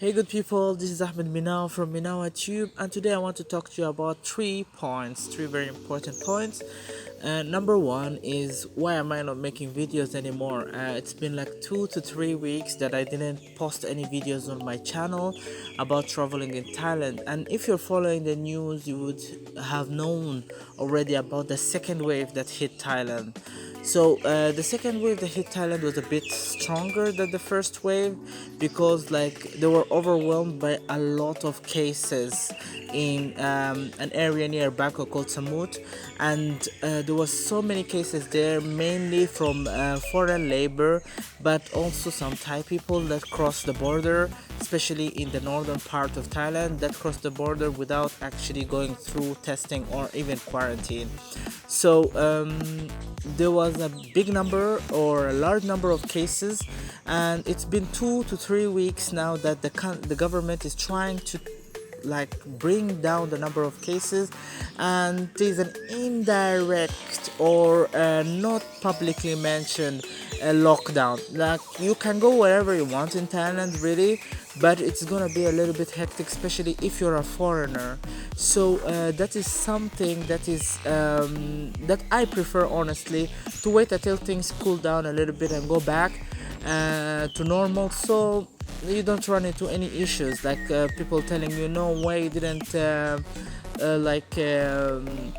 Hey good people, this is Ahmed Minao from Minawa Tube, and today I want to talk to you about three very important points. Number one is, why am I not making videos anymore? It's been like 2 to 3 weeks that I didn't post any videos on my channel about traveling in Thailand. And if you're following the news, you would have known already about the second wave that hit Thailand. So the second wave that hit Thailand was a bit stronger than the first wave, because they were overwhelmed by a lot of cases in an area near Bangkok called Samut, and there was so many cases there, mainly from foreign labor, but also some Thai people that crossed the border, especially in the northern part of Thailand, that crossed the border without actually going through testing or even quarantine. So there was a big number or a large number of cases, and it's been 2 to 3 weeks now that the government is trying to bring down the number of cases, and there's an indirect or not publicly mentioned lockdown. Like, you can go wherever you want in Thailand, really, but it's gonna be a little bit hectic, especially if you're a foreigner. So that is something that is that I prefer, honestly, to wait until things cool down a little bit and go back to normal, so you don't run into any issues like people telling you, no way, you didn't uh, like um,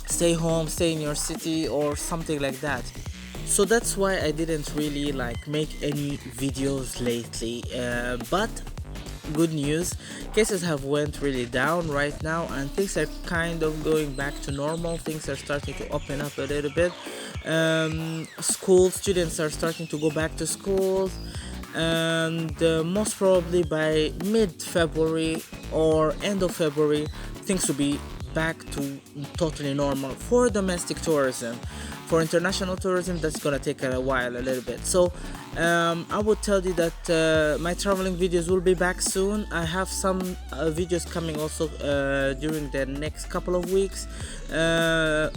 stay home, stay in your city or something like that. So that's why I didn't really make any videos lately, but good news, cases have went really down right now, and things are kind of going back to normal. Things are starting to open up a little bit. School students are starting to go back to school, and most probably by mid-February or end of February, things will be back to totally normal for domestic tourism. For international tourism, that's gonna take a while, a little bit. So I would tell you that my traveling videos will be back soon. I have some videos coming also during the next couple of weeks,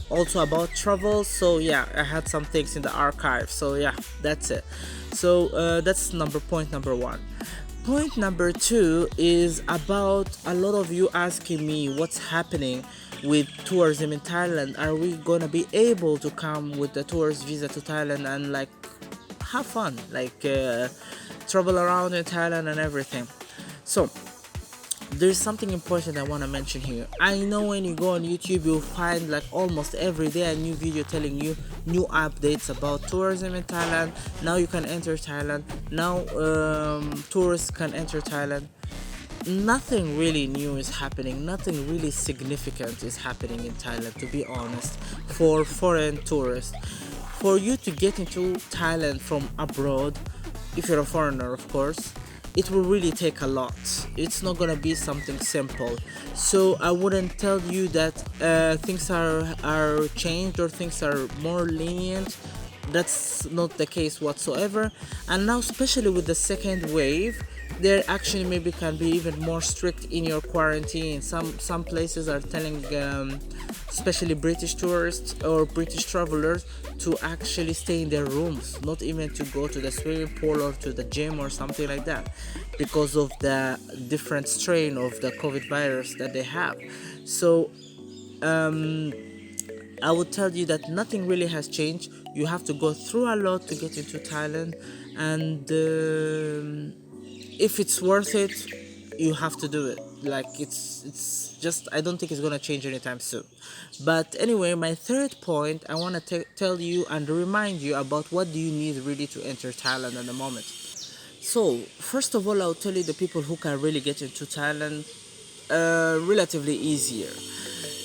also about travel. So yeah, I had some things in the archive. So yeah, that's it. So that's point number one. Point number two is about a lot of you asking me what's happening with tourism in Thailand. Are we gonna be able to come with the tourist visa to Thailand and have fun, travel around in Thailand and everything? So there's something important I want to mention here. I know when you go on YouTube, you'll find almost every day a new video telling you new updates about tourism in Thailand. Now you can enter Thailand. Now tourists can enter Thailand. Nothing really new is happening. Nothing really significant is happening in Thailand, to be honest, for foreign tourists. For you to get into Thailand from abroad, if you're a foreigner, of course, it will really take a lot. It's not gonna be something simple. So I wouldn't tell you that things are changed or things are more lenient. That's not the case whatsoever. And now, especially with the second wave, there actually maybe can be even more strict in your quarantine. Some places are telling especially British tourists or British travelers to actually stay in their rooms, not even to go to the swimming pool or to the gym or something like that, because of the different strain of the COVID virus that they have. So I would tell you that nothing really has changed. You have to go through a lot to get into Thailand, and if it's worth it, you have to do it. It's just, I don't think it's gonna change anytime soon. But anyway, my third point, I want to tell you and remind you about what do you need really to enter Thailand at the moment. So first of all, I'll tell you the people who can really get into Thailand relatively easier.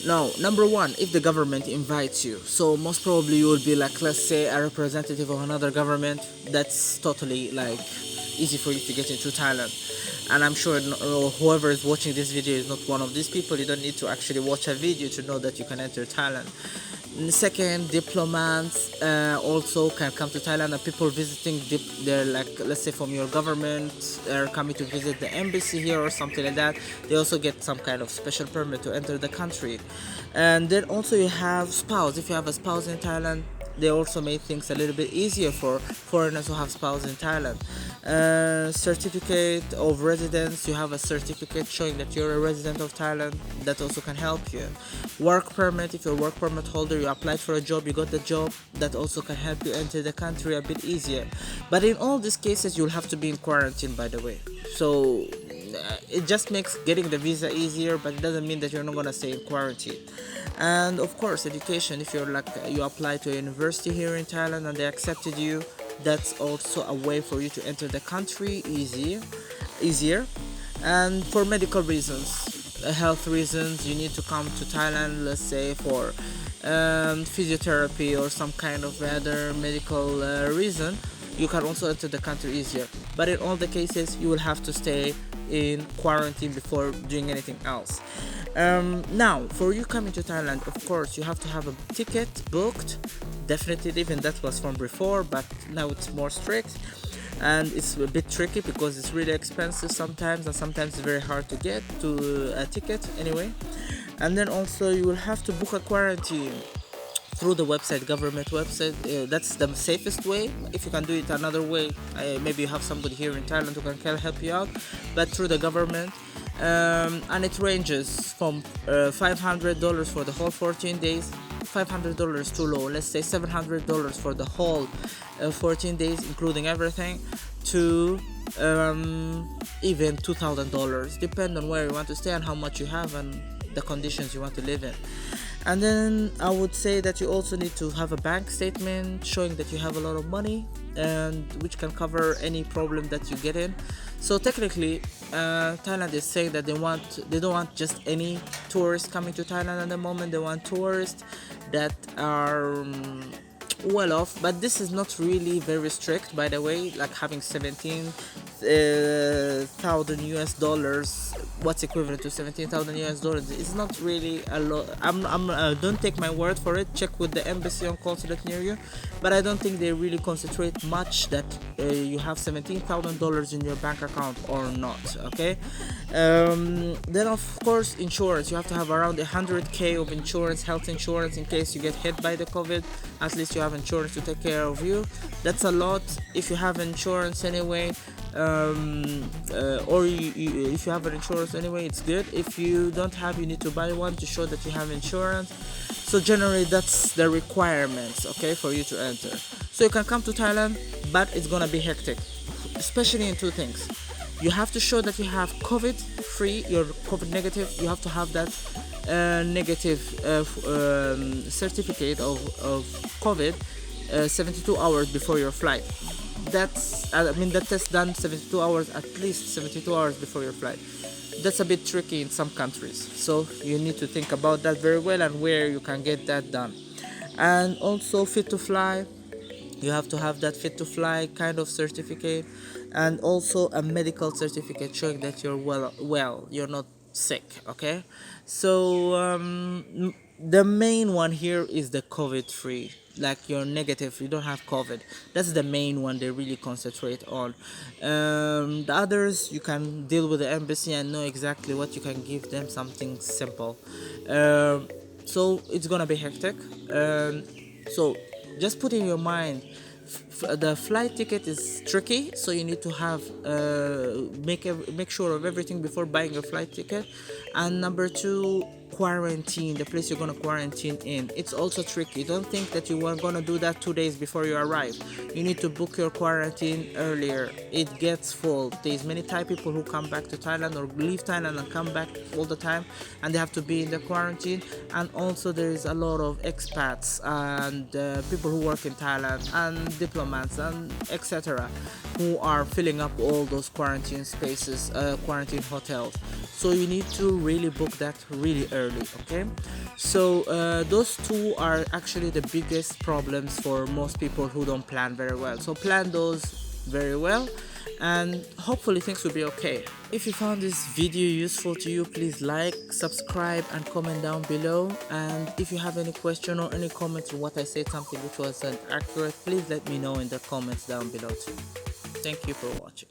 Now, number one, if the government invites you, so most probably you will be let's say, a representative of another government. That's totally easy for you to get into Thailand. And I'm sure whoever is watching this video is not one of these people. You don't need to actually watch a video to know that you can enter Thailand. Second, diplomats also can come to Thailand, and people visiting they're let's say from your government are coming to visit the embassy here or something like that. They also get some kind of special permit to enter the country. And then also you have spouse. If you have a spouse in Thailand, they also made things a little bit easier for foreigners who have spouses in Thailand. Certificate of residence, you have a certificate showing that you're a resident of Thailand, that also can help you. Work permit, if you're a work permit holder, you applied for a job, you got the job, that also can help you enter the country a bit easier. But in all these cases, you'll have to be in quarantine, by the way. So it just makes getting the visa easier, but it doesn't mean that you're not gonna stay in quarantine. And of course, education, if you're like you apply to a university here in Thailand and they accepted you, that's also a way for you to enter the country easier. And for medical reasons, health reasons, you need to come to Thailand, let's say for physiotherapy or some kind of other medical reason, you can also enter the country easier. But in all the cases, you will have to stay in quarantine before doing anything else. Now, for you coming to Thailand, of course, you have to have a ticket booked. Definitely, even that was from before, but now it's more strict. And it's a bit tricky because it's really expensive sometimes, and sometimes it's very hard to get to a ticket anyway. And then also, you will have to book a quarantine through the website, government website. That's the safest way. If you can do it another way, maybe you have somebody here in Thailand who can help you out, but through the government. And it ranges from $500 for the whole 14 days. $500 too low, let's say $700 for the whole 14 days including everything, to even $2,000, depend on where you want to stay and how much you have and the conditions you want to live in. And then I would say that you also need to have a bank statement showing that you have a lot of money, and which can cover any problem that you get in. So technically, Thailand is saying that they don't want just any tourists coming to Thailand at the moment. They want tourists that are well off, but this is not really very strict, by the way. Like having 17,000 US dollars, what's equivalent to 17,000 US dollars, is not really a lot. Don't take my word for it. Check with the embassy or consulate near you, but I don't think they really concentrate much that you have $17,000 in your bank account or not. Okay. Then of course, insurance. You have to have around 100k of insurance, health insurance, in case you get hit by the COVID. At least you have insurance to take care of you. That's a lot. If you have insurance anyway, or if you have an insurance anyway, it's good. If you don't have, you need to buy one to show that you have insurance. So generally, that's the requirements, okay, for you to enter. So you can come to Thailand, but it's gonna be hectic, especially in two things. You have to show that you have COVID free, you're COVID negative. You have to have that negative certificate of COVID 72 hours before your flight. That test done 72 hours, at least 72 hours before your flight. That's a bit tricky in some countries, so you need to think about that very well and where you can get that done. And also fit to fly, you have to have that fit to fly kind of certificate, and also a medical certificate showing that you're well, you're not sick. Okay, so the main one here is the COVID free, like you're negative, you don't have COVID. That's the main one they really concentrate on. The others you can deal with the embassy and know exactly what you can give them, something simple. So it's gonna be hectic. So just put in your mind, the flight ticket is tricky, so you need to have make sure of everything before buying a flight ticket. And number two, quarantine, the place you're gonna quarantine in, it's also tricky. Don't think that you are gonna do that 2 days before you arrive. You need to book your quarantine earlier. It gets full. There's many Thai people who come back to Thailand or leave Thailand and come back all the time, and they have to be in the quarantine. And also there is a lot of expats and people who work in Thailand and diplomats and etc. who are filling up all those quarantine spaces, quarantine hotels. So you need to really book that really early, okay? So those two are actually the biggest problems for most people who don't plan very well. So plan those very well, and hopefully things will be okay. If you found this video useful to you, please like, subscribe and comment down below. And if you have any question or any comments on what I said, something which wasn't accurate, please let me know in the comments down below too. Thank you for watching.